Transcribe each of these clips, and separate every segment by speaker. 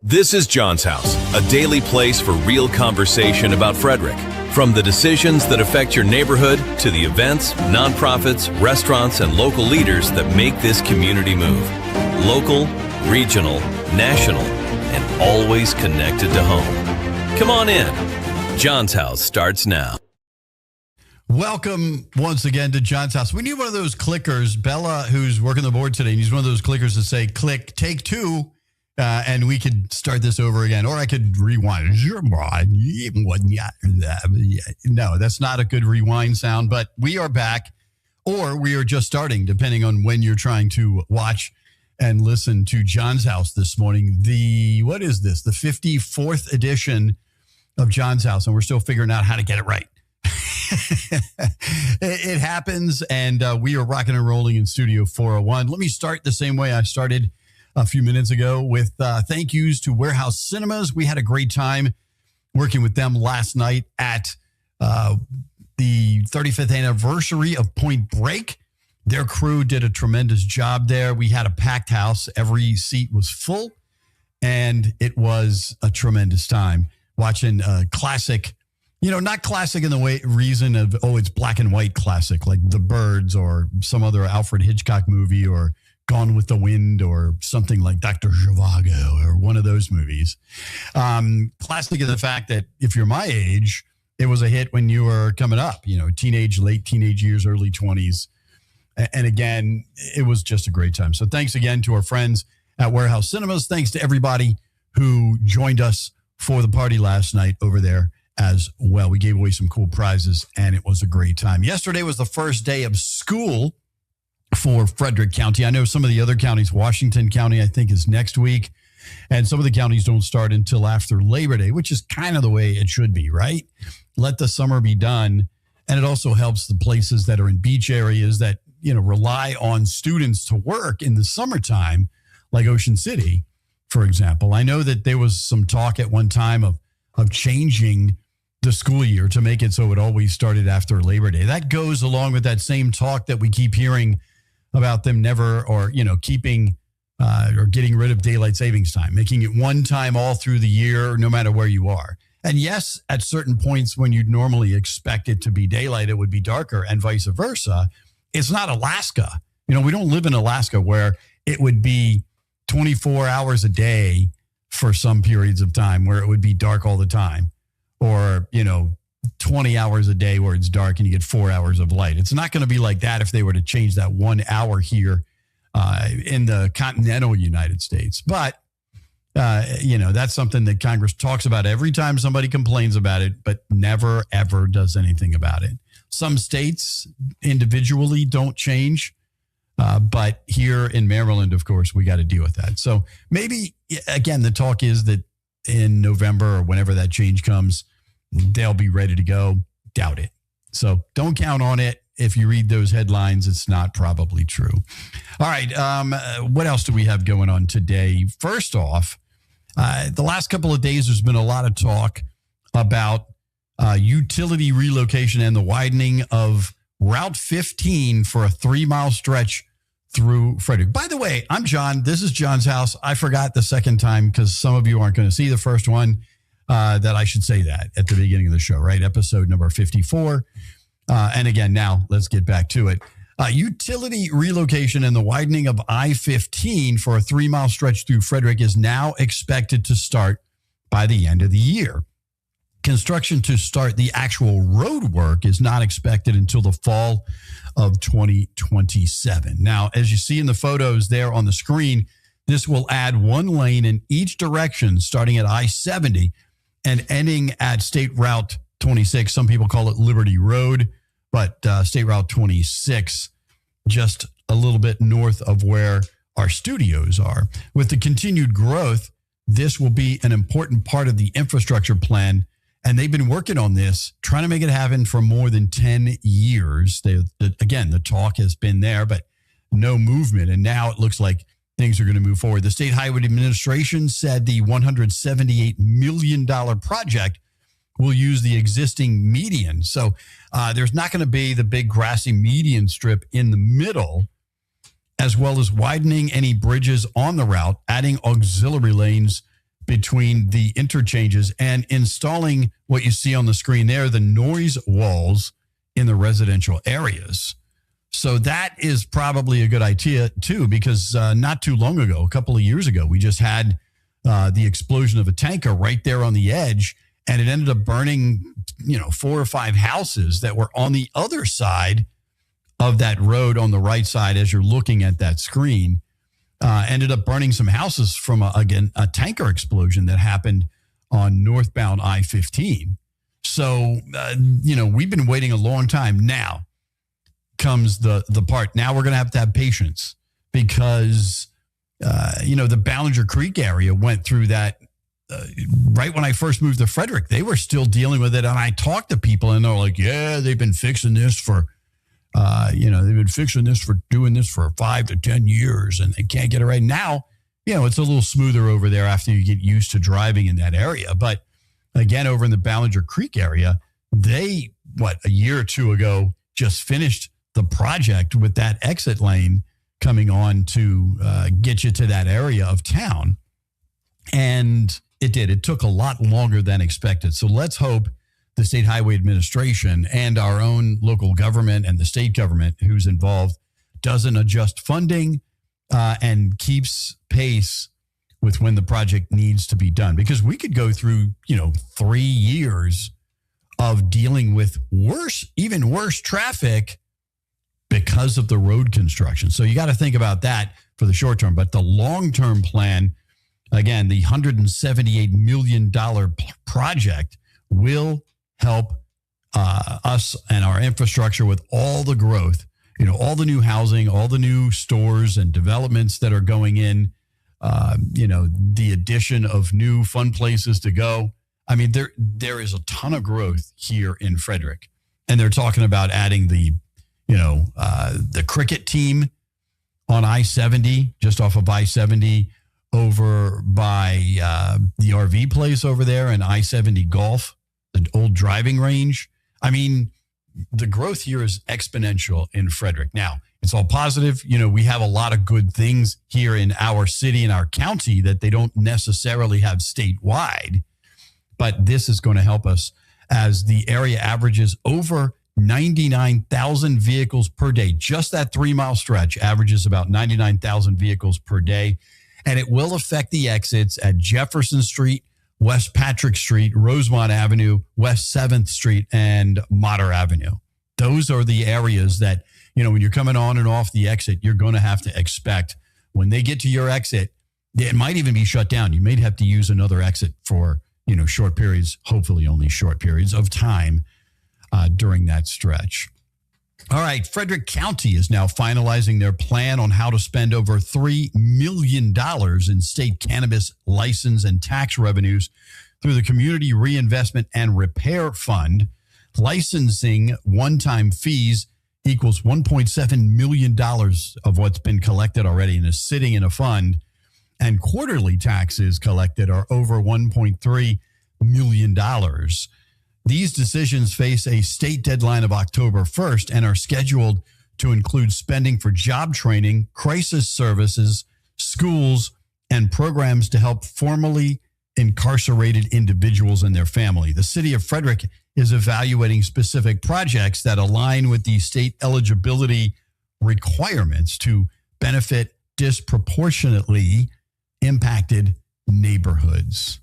Speaker 1: This is John's House, a daily place for real conversation about Frederick. From the decisions that affect your neighborhood to the events, nonprofits, restaurants, and local leaders that make this community move. Local, regional, national, and always connected to home. Come on in. John's House starts now.
Speaker 2: Welcome once again to John's House. We need one of those clickers. Bella, who's working the board today, needs one of those clickers to say, click, take two. And we could start this over again, or I could rewind. No, that's not a good rewind sound, but we are back, or we are just starting, depending on when you're trying to watch and listen to John's House this morning. What is this? The 54th edition of John's House, and we're still figuring out how to get it right. It happens, and we are rocking and rolling in Studio 401. Let me start the same way I started a few minutes ago with thank yous to Warehouse Cinemas. We had a great time working with them last night at the 35th anniversary of Point Break. Their crew did a tremendous job there. We had a packed house. Every seat was full, and it was a tremendous time watching a classic, not classic in the reason of, it's black and white classic, like The Birds or some other Alfred Hitchcock movie, or Gone with the Wind, or something like Dr. Zhivago, or one of those movies. Classic in the fact that if you're my age, it was a hit when you were coming up, late teenage years, early 20s. And again, it was just a great time. So thanks again to our friends at Warehouse Cinemas. Thanks to everybody who joined us for the party last night over there as well. We gave away some cool prizes, and it was a great time. Yesterday was the first day of school for Frederick County. I know some of the other counties, Washington County, I think, is next week. And some of the counties don't start until after Labor Day, which is kind of the way it should be, right? Let the summer be done. And it also helps the places that are in beach areas that, rely on students to work in the summertime, like Ocean City, for example. I know that there was some talk at one time of changing the school year to make it so it always started after Labor Day. That goes along with that same talk that we keep hearing about them keeping or getting rid of daylight savings time, making it one time all through the year, no matter where you are. And yes, at certain points when you'd normally expect it to be daylight, it would be darker, and vice versa. It's not Alaska. We don't live in Alaska where it would be 24 hours a day for some periods of time where it would be dark all the time, or, 20 hours a day where it's dark and you get 4 hours of light. It's not going to be like that if they were to change that 1 hour here in the continental United States. But, that's something that Congress talks about every time somebody complains about it, but never, ever does anything about it. Some states individually don't change, but here in Maryland, of course, we got to deal with that. So maybe, again, the talk is that in November or whenever that change comes, they'll be ready to go. Doubt it. So don't count on it. If you read those headlines, it's not probably true. All right. What else do we have going on today? First off, the last couple of days, there's been a lot of talk about utility relocation and the widening of Route 15 for a 3-mile stretch through Frederick. By the way, I'm John. This is John's House. I forgot the second time, because some of you aren't going to see the first one, that I should say that at the beginning of the show, right? Episode number 54. And again, now let's get back to it. Utility relocation and the widening of I-15 for a 3-mile stretch through Frederick is now expected to start by the end of the year. Construction to start the actual road work is not expected until the fall of 2027. Now, as you see in the photos there on the screen, this will add 1 lane in each direction, starting at I-70 and ending at State Route 26. Some people call it Liberty Road, but State Route 26 just a little bit north of where our studios are. With the continued growth, this will be an important part of the infrastructure plan. And they've been working on this, trying to make it happen for more than 10 years. Again, the talk has been there, but no movement. And now it looks like things are going to move forward. The State Highway Administration said the $178 million project will use the existing median. So there's not going to be the big grassy median strip in the middle, as well as widening any bridges on the route, adding auxiliary lanes between the interchanges, and installing what you see on the screen there, the noise walls in the residential areas. So that is probably a good idea, too, because not too long ago, a couple of years ago, we just had the explosion of a tanker right there on the edge, and it ended up burning, 4 or 5 houses that were on the other side of that road on the right side as you're looking at that screen. Ended up burning some houses from, a tanker explosion that happened on northbound I-15. So, we've been waiting a long time. Now comes the part. Now we're going to have patience because, the Ballinger Creek area went through that right when I first moved to Frederick. They were still dealing with it. And I talked to people and they're like, yeah, they've been fixing this for doing this for 5 to 10 years and they can't get it right. Now, it's a little smoother over there after you get used to driving in that area. But again, over in the Ballinger Creek area, they, a year or two ago, just finished the project with that exit lane coming on to get you to that area of town. And it did. It took a lot longer than expected. So let's hope the State Highway Administration and our own local government and the state government who's involved doesn't adjust funding and keeps pace with when the project needs to be done. Because we could go through, 3 years of dealing with even worse traffic because of the road construction. So you got to think about that for the short term. But the long-term plan, again, the $178 million project will help us and our infrastructure with all the growth, all the new housing, all the new stores and developments that are going in, the addition of new fun places to go. I mean, there is a ton of growth here in Frederick, and they're talking about adding the cricket team on I-70, just off of I-70 over by the RV place over there and I-70 Golf, the old driving range. I mean, the growth here is exponential in Frederick. Now, it's all positive. We have a lot of good things here in our city and our county that they don't necessarily have statewide. But this is going to help us as the area averages over 99,000 vehicles per day. Just that 3-mile stretch averages about 99,000 vehicles per day. And it will affect the exits at Jefferson Street, West Patrick Street, Rosemont Avenue, West 7th Street, and Motter Avenue. Those are the areas that, when you're coming on and off the exit, you're going to have to expect when they get to your exit, it might even be shut down. You may have to use another exit for, short periods, hopefully only short periods of time during that stretch. All right, Frederick County is now finalizing their plan on how to spend over $3 million in state cannabis license and tax revenues through the Community Reinvestment and Repair Fund. Licensing one-time fees equals $1.7 million of what's been collected already and is sitting in a fund. And quarterly taxes collected are over $1.3 million. These decisions face a state deadline of October 1st and are scheduled to include spending for job training, crisis services, schools, and programs to help formerly incarcerated individuals and their family. The city of Frederick is evaluating specific projects that align with the state eligibility requirements to benefit disproportionately impacted neighborhoods.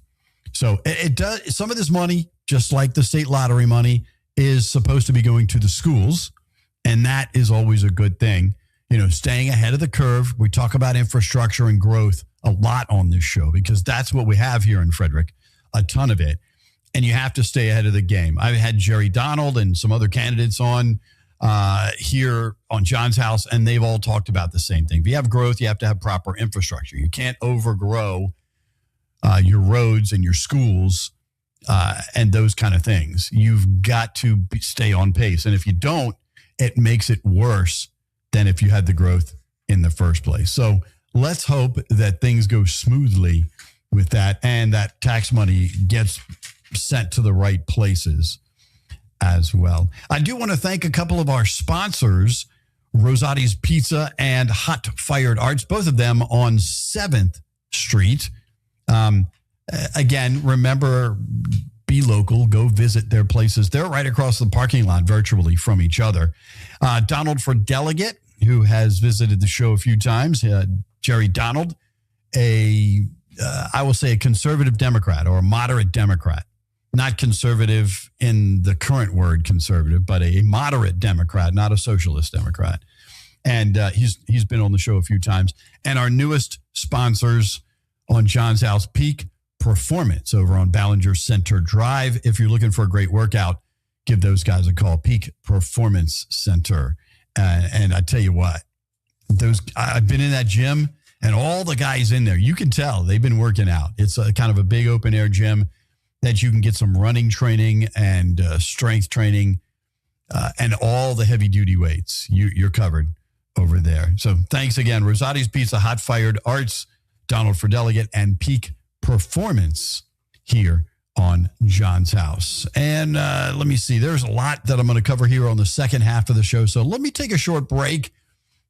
Speaker 2: So it does. Some of this money, just like the state lottery money, is supposed to be going to the schools. And that is always a good thing. Staying ahead of the curve. We talk about infrastructure and growth a lot on this show because that's what we have here in Frederick, a ton of it. And you have to stay ahead of the game. I've had Jerry Donald and some other candidates on here on John's House, and they've all talked about the same thing. If you have growth, you have to have proper infrastructure. You can't overgrow your roads and your schools and those kind of things. You've got to stay on pace. And if you don't, it makes it worse than if you had the growth in the first place. So let's hope that things go smoothly with that and that tax money gets sent to the right places as well. I do want to thank a couple of our sponsors, Rosati's Pizza and Hot Fired Arts, both of them on 7th Street. Again, remember, be local, go visit their places. They're right across the parking lot virtually from each other. Donald for Delegate, who has visited the show a few times, Jerry Donald, I will say a conservative Democrat or a moderate Democrat. Not conservative in the current word conservative, but a moderate Democrat, not a socialist Democrat. And he's been on the show a few times. And our newest sponsors on John's House, Peak Performance over on Ballinger Center Drive. If you're looking for a great workout, give those guys a call, Peak Performance Center. And I tell you what, I've been in that gym and all the guys in there, you can tell they've been working out. It's a kind of a big open air gym that you can get some running training and strength training and all the heavy duty weights. You're covered over there. So thanks again, Rosati's Pizza, Hot Fired Arts, Donald for Delegate, and Peak Performance here on John's House. And let me see, there's a lot that I'm going to cover here on the second half of the show. So let me take a short break.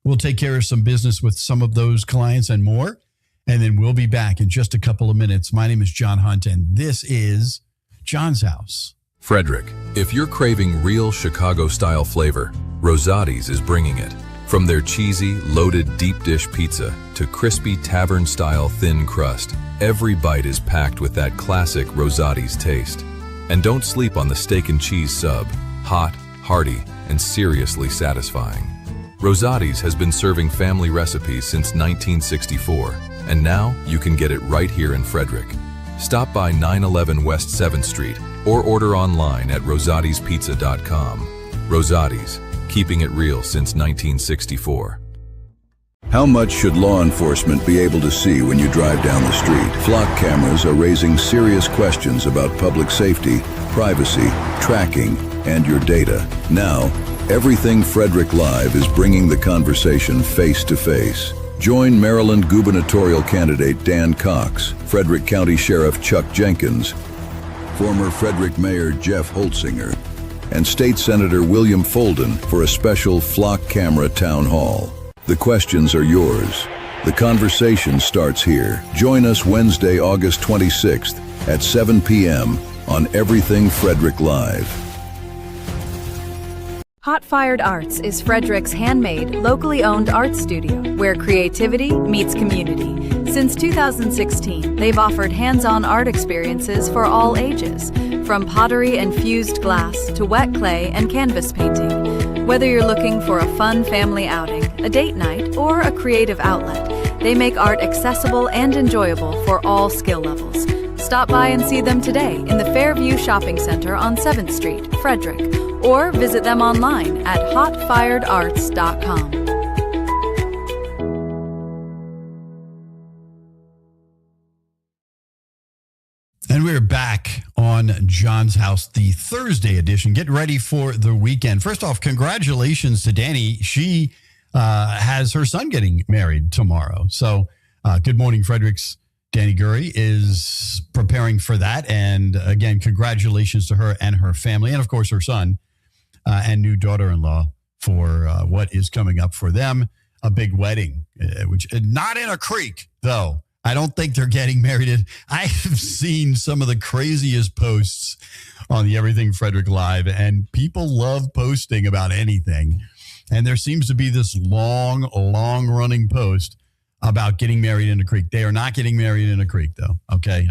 Speaker 2: We'll take care of some business with some of those clients and more. And then we'll be back in just a couple of minutes. My name is John Hunt, and this is John's House.
Speaker 1: Frederick, if you're craving real Chicago-style flavor, Rosati's is bringing it. From their cheesy, loaded deep dish pizza to crispy tavern-style thin crust, every bite is packed with that classic Rosati's taste. And don't sleep on the steak and cheese sub. Hot, hearty, and seriously satisfying. Rosati's has been serving family recipes since 1964, and now you can get it right here in Frederick. Stop by 911 West 7th Street or order online at rosatispizza.com. Rosati's, keeping it real since 1964.
Speaker 3: How much should law enforcement be able to see when you drive down the street? Flock cameras are raising serious questions about public safety, privacy, tracking, and your data. Now, Everything Frederick Live is bringing the conversation face to face. Join Maryland gubernatorial candidate Dan Cox, Frederick County Sheriff Chuck Jenkins, former Frederick Mayor Jeff Holtzinger, and State Senator William Folden for a special flock camera town hall. The questions are yours. The conversation starts here. Join us Wednesday, August 26th at 7 p.m. on Everything Frederick Live.
Speaker 4: Hot Fired Arts is Frederick's handmade, locally owned art studio where creativity meets community. Since 2016, they've offered hands-on art experiences for all ages, from pottery and fused glass to wet clay and canvas painting. Whether you're looking for a fun family outing, a date night, or a creative outlet, they make art accessible and enjoyable for all skill levels. Stop by and see them today in the Fairview Shopping Center on 7th Street, Frederick, or visit them online at hotfiredarts.com.
Speaker 2: And we're back on John's House, the Thursday edition. Get ready for the weekend. First off, congratulations to Danny. She has her son getting married tomorrow. So good morning, Frederick's Danny Gurry is preparing for that. And again, congratulations to her and her family, and of course her son and new daughter-in-law for what is coming up for them, a big wedding, which not in a creek, though. I don't think they're getting married. I have seen some of the craziest posts on the Everything Frederick Live, and people love posting about anything. And there seems to be this long-running post about getting married in a creek. They are not getting married in a creek, though. Okay,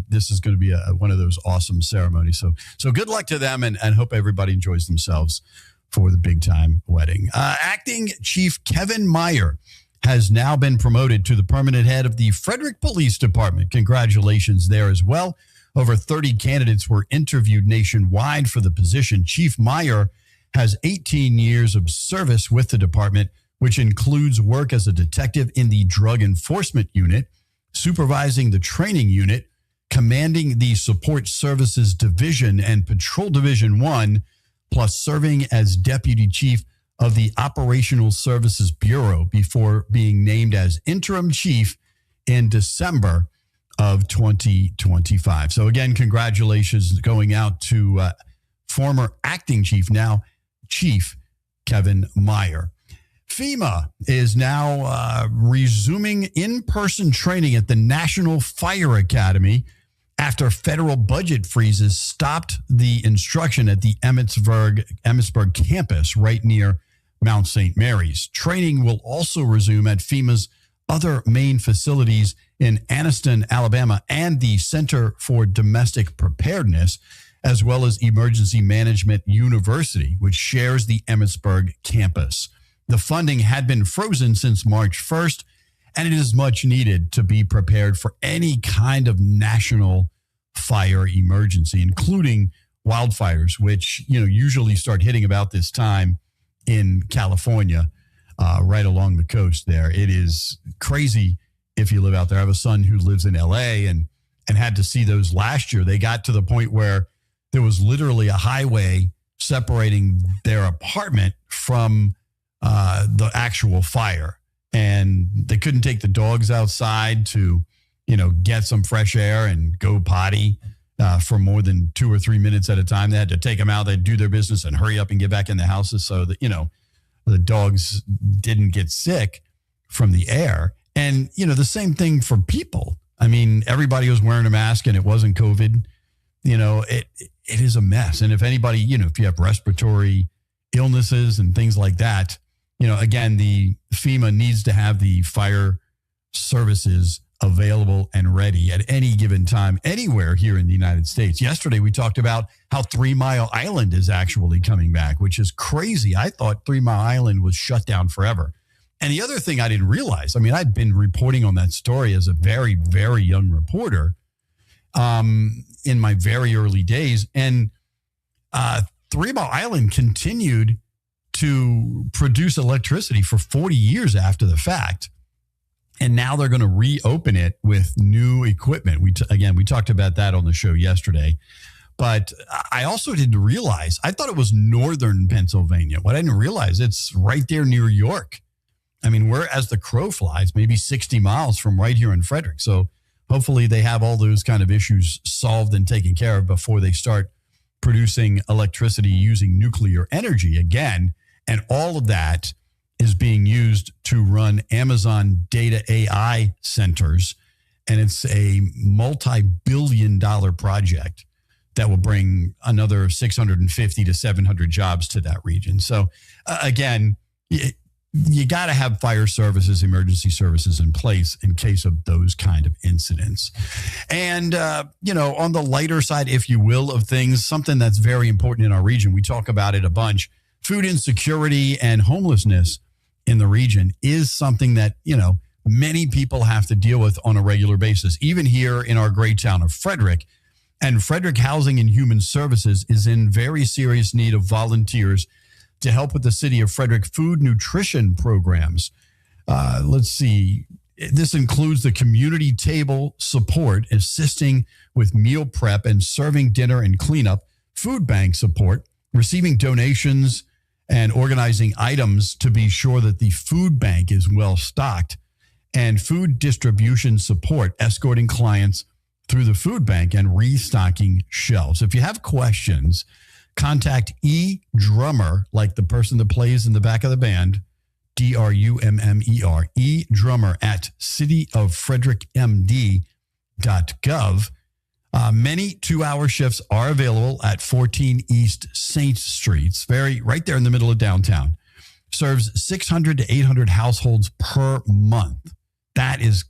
Speaker 2: this is going to be one of those awesome ceremonies. So good luck to them, and hope everybody enjoys themselves for the big time wedding. Acting Chief Kevin Meyer has now been promoted to the permanent head of the Frederick Police Department. Congratulations there as well. Over 30 candidates were interviewed nationwide for the position. Chief Meyer has 18 years of service with the department, which includes work as a detective in the Drug Enforcement Unit, supervising the training unit, commanding the Support Services Division and Patrol Division 1, plus serving as Deputy Chief of the Operational Services Bureau before being named as Interim Chief in December of 2025. So again, congratulations going out to former acting chief, now Chief Kevin Meyer. FEMA is now resuming in-person training at the National Fire Academy after federal budget freezes stopped the instruction at the Emmitsburg campus right near Mount St. Mary's. Training will also resume at FEMA's other main facilities in Anniston, Alabama, and the Center for Domestic Preparedness, as well as Emergency Management University, which shares the Emmitsburg campus. The funding had been frozen since March 1st, and it is much needed to be prepared for any kind of national fire emergency, including wildfires, which usually start hitting about this time in California, right along the coast there. It is crazy if you live out there. I have a son who lives in LA and had to see those last year. They got to the point where there was literally a highway separating their apartment from the actual fire. And they couldn't take the dogs outside to, get some fresh air and go potty for more than 2 or 3 minutes at a time. They had to take them out. They'd do their business and hurry up and get back in the houses so that, the dogs didn't get sick from the air. And, the same thing for people. I mean, everybody was wearing a mask and it wasn't COVID. It is a mess. And if anybody, if you have respiratory illnesses and things like that, again, the FEMA needs to have the fire services available and ready at any given time, anywhere here in the United States. Yesterday, we talked about how 3 Mile Island is actually coming back, which is crazy. I thought 3 Mile Island was shut down forever. And the other thing I didn't realize, I'd been reporting on that story as a very, very young reporter in my very early days. And 3 Mile Island continued to produce electricity for 40 years after the fact. And now they're going to reopen it with new equipment. We talked about that on the show yesterday. But I also didn't realize, I thought it was northern Pennsylvania. What I didn't realize, it's right there near York. We're, as the crow flies, maybe 60 miles from right here in Frederick. So hopefully they have all those kind of issues solved and taken care of before they start producing electricity using nuclear energy again. And all of that is being used to run Amazon data AI centers. And it's a multi-billion-dollar project that will bring another 650 to 700 jobs to that region. So again, you got to have fire services, emergency services in place in case of those kind of incidents. And, on the lighter side, if you will, of things, something that's very important in our region, we talk about it a bunch. Food insecurity and homelessness in the region is something that, many people have to deal with on a regular basis, even here in our great town of Frederick. And Frederick Housing and Human Services is in very serious need of volunteers to help with the city of Frederick food nutrition programs. Let's see. This includes the community table support, assisting with meal prep and serving dinner and cleanup, food bank support, receiving donations, and organizing items to be sure that the food bank is well stocked, and food distribution support, escorting clients through the food bank and restocking shelves. If you have questions, contact E. Drummer, like the person that plays in the back of the band, Drummer, E. Drummer at cityoffrederickmd.gov. Many 2-hour shifts are available at 14 East Saint Streets, right there in the middle of downtown. Serves 600 to 800 households per month. That is,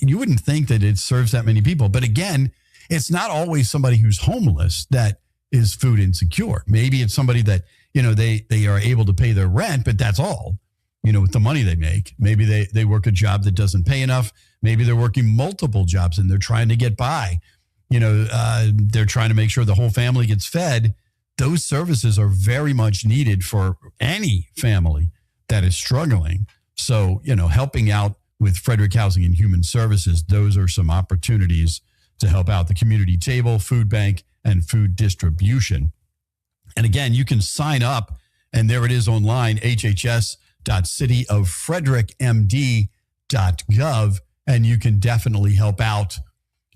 Speaker 2: you wouldn't think that it serves that many people. But again, it's not always somebody who's homeless that is food insecure. Maybe it's somebody that, they are able to pay their rent, but that's all, with the money they make. Maybe they work a job that doesn't pay enough. Maybe they're working multiple jobs and they're trying to get by. They're trying to make sure the whole family gets fed, those services are very much needed for any family that is struggling. So, helping out with Frederick Housing and Human Services, those are some opportunities to help out. The community table, food bank, and food distribution. And again, you can sign up, and there it is online, hhs.cityoffrederickmd.gov, and you can definitely help out.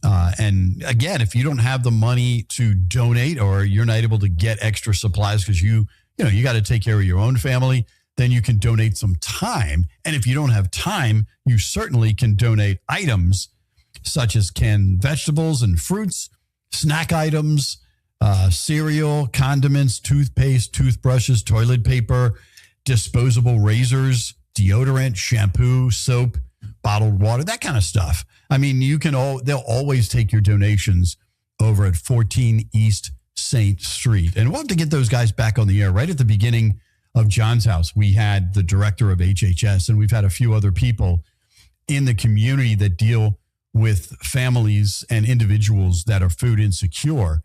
Speaker 2: And again, if you don't have the money to donate, or you're not able to get extra supplies because you got to take care of your own family, then you can donate some time. And if you don't have time, you certainly can donate items such as canned vegetables and fruits, snack items, cereal, condiments, toothpaste, toothbrushes, toilet paper, disposable razors, deodorant, shampoo, soap, bottled water, that kind of stuff. I mean, they'll always take your donations over at 14 East St. Street. And we'll have to get those guys back on the air. Right at the beginning of John's House, we had the director of HHS, and we've had a few other people in the community that deal with families and individuals that are food insecure.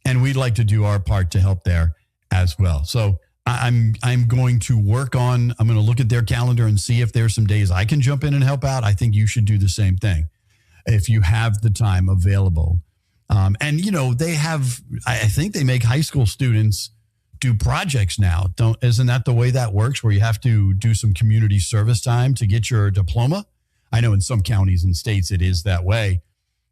Speaker 2: And we'd like to do our part to help there as well. So I'm going to look at their calendar and see if there's some days I can jump in and help out. I think you should do the same thing if you have the time available. And I think they make high school students do projects now. Isn't that the way that works, where you have to do some community service time to get your diploma? I know in some counties and states it is that way.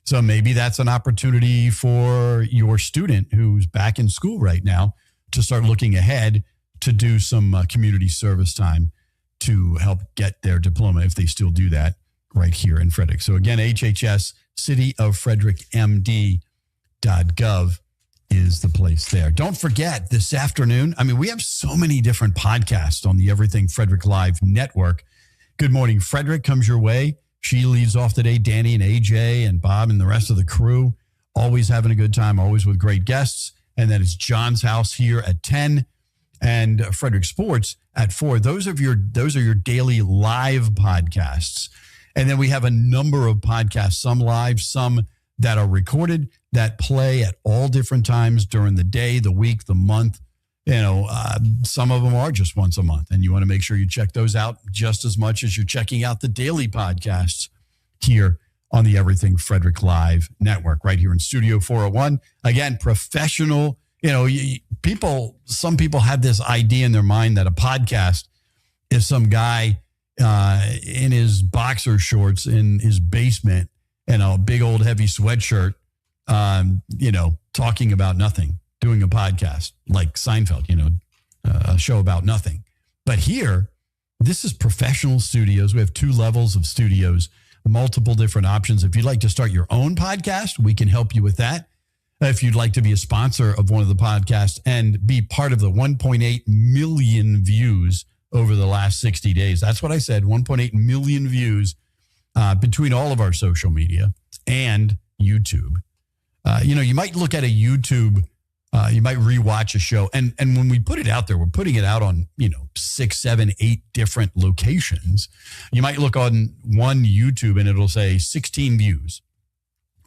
Speaker 2: So maybe that's an opportunity for your student who's back in school right now to start looking ahead to do some community service time to help get their diploma, if they still do that right here in Frederick. So again, HHS, cityoffrederickmd.gov is the place there. Don't forget this afternoon. I mean, we have so many different podcasts on the Everything Frederick Live network. Good Morning Frederick comes your way. She leads off today. Danny and AJ and Bob and the rest of the crew, always having a good time, always with great guests. And then it's John's House here at 10 and Frederick Sports at 4. Those are your daily live podcasts. And then we have a number of podcasts, some live, some that are recorded, that play at all different times during the day, the week, the month. Some of them are just once a month, and you want to make sure you check those out just as much as you're checking out the daily podcasts here on the Everything Frederick Live network, right here in Studio 401. Again, professional, some people have this idea in their mind that a podcast is some guy in his boxer shorts in his basement and a big old heavy sweatshirt, talking about nothing, doing a podcast like Seinfeld, a show about nothing. But here, this is professional studios. We have 2 levels of studios, multiple different options. If you'd like to start your own podcast, we can help you with that. If you'd like to be a sponsor of one of the podcasts and be part of the 1.8 million views over the last 60 days, that's what I said, 1.8 million views between all of our social media and YouTube. You might look at a YouTube, you might rewatch a show. And when we put it out there, we're putting it out on, 6, 7, 8 different locations. You might look on one YouTube and it'll say 16 views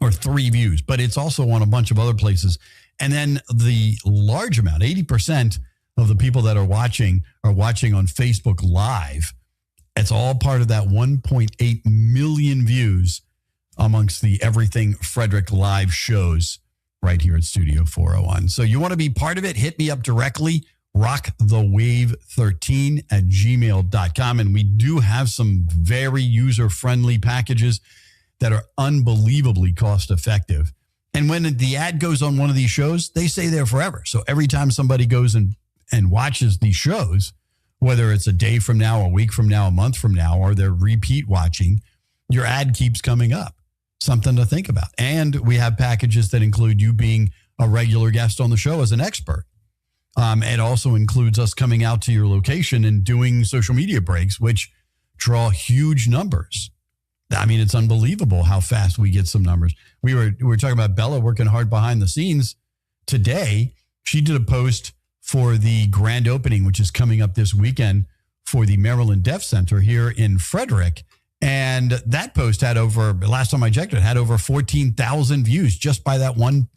Speaker 2: or 3 views, but it's also on a bunch of other places. And then the large amount, 80% of the people that are watching on Facebook Live. It's all part of that 1.8 million views amongst the Everything Frederick Live shows right here at Studio 401. So you want to be part of it, hit me up directly, rockthewave13@gmail.com. And we do have some very user-friendly packages that are unbelievably cost-effective. And when the ad goes on one of these shows, they stay there forever. So every time somebody goes and watches these shows, whether it's a day from now, a week from now, a month from now, or they're repeat watching, your ad keeps coming up. Something to think about. And we have packages that include you being a regular guest on the show as an expert. It also includes us coming out to your location and doing social media breaks, which draw huge numbers. I mean, it's unbelievable how fast we get some numbers. We were talking about Bella working hard behind the scenes today. She did a post for the grand opening, which is coming up this weekend for the Maryland Deaf Center here in Frederick. And that post had last time I checked, it had over 14,000 views just by that one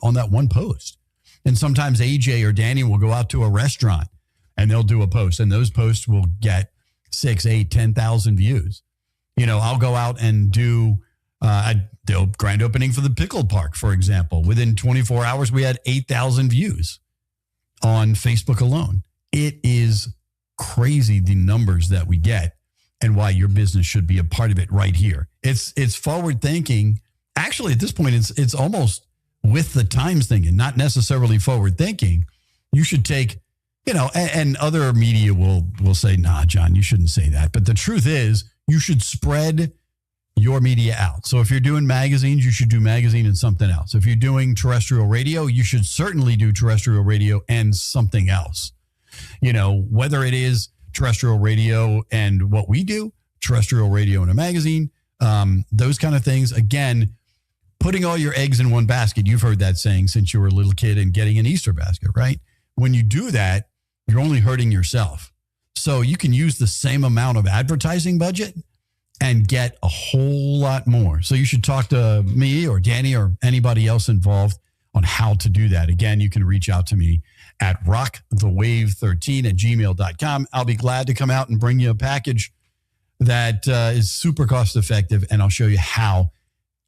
Speaker 2: post. And sometimes AJ or Danny will go out to a restaurant and they'll do a post, and those posts will get 6, 8, 10,000 views. I'll go out and do the grand opening for the pickle park, for example. Within 24 hours, we had 8,000 views on Facebook alone. It is crazy the numbers that we get, and why your business should be a part of it right here. It's forward thinking. Actually, at this point, it's almost with the times thinking, not necessarily forward thinking. You should take, and other media will say, nah, John, you shouldn't say that. But the truth is, you should spread your media out. So if you're doing magazines, you should do magazine and something else. If you're doing terrestrial radio, you should certainly do terrestrial radio and something else. Whether it is terrestrial radio and what we do, terrestrial radio and a magazine, those kind of things. Again, putting all your eggs in one basket. You've heard that saying since you were a little kid, and getting an Easter basket, right? When you do that, you're only hurting yourself. So you can use the same amount of advertising budget and get a whole lot more. So you should talk to me or Danny or anybody else involved on how to do that. Again, you can reach out to me at rockthewave13@gmail.com. I'll be glad to come out and bring you a package that is super cost effective, and I'll show you how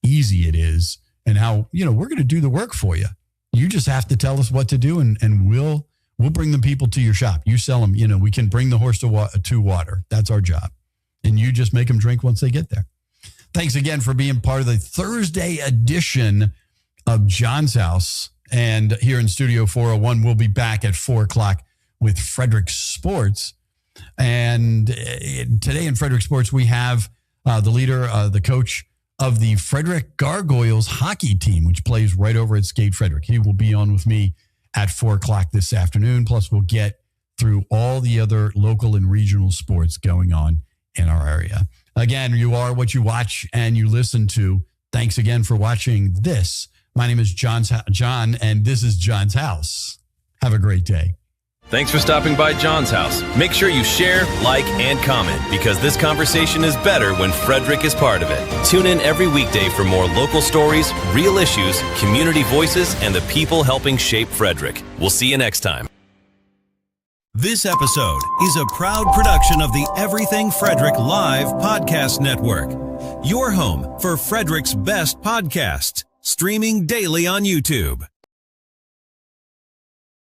Speaker 2: easy it is and how, we're going to do the work for you. You just have to tell us what to do, and we'll bring the people to your shop. You sell them, we can bring the horse to water. That's our job. And you just make them drink once they get there. Thanks again for being part of the Thursday edition of John's House. And here in Studio 401, we'll be back at 4 o'clock with Frederick Sports. And today in Frederick Sports, we have the leader, the coach of the Frederick Gargoyles hockey team, which plays right over at Skate Frederick. He will be on with me at 4 o'clock this afternoon. Plus, we'll get through all the other local and regional sports going on in our area. Again, you are what you watch and you listen to. Thanks again for watching this. My name is John, and this is John's House. Have a great day.
Speaker 1: Thanks for stopping by John's House. Make sure you share, like, and comment, because this conversation is better when Frederick is part of it. Tune in every weekday for more local stories, real issues, community voices, and the people helping shape Frederick. We'll see you next time.
Speaker 5: This episode is a proud production of the Everything Frederick Live Podcast Network. Your home for Frederick's best podcasts, streaming daily on YouTube.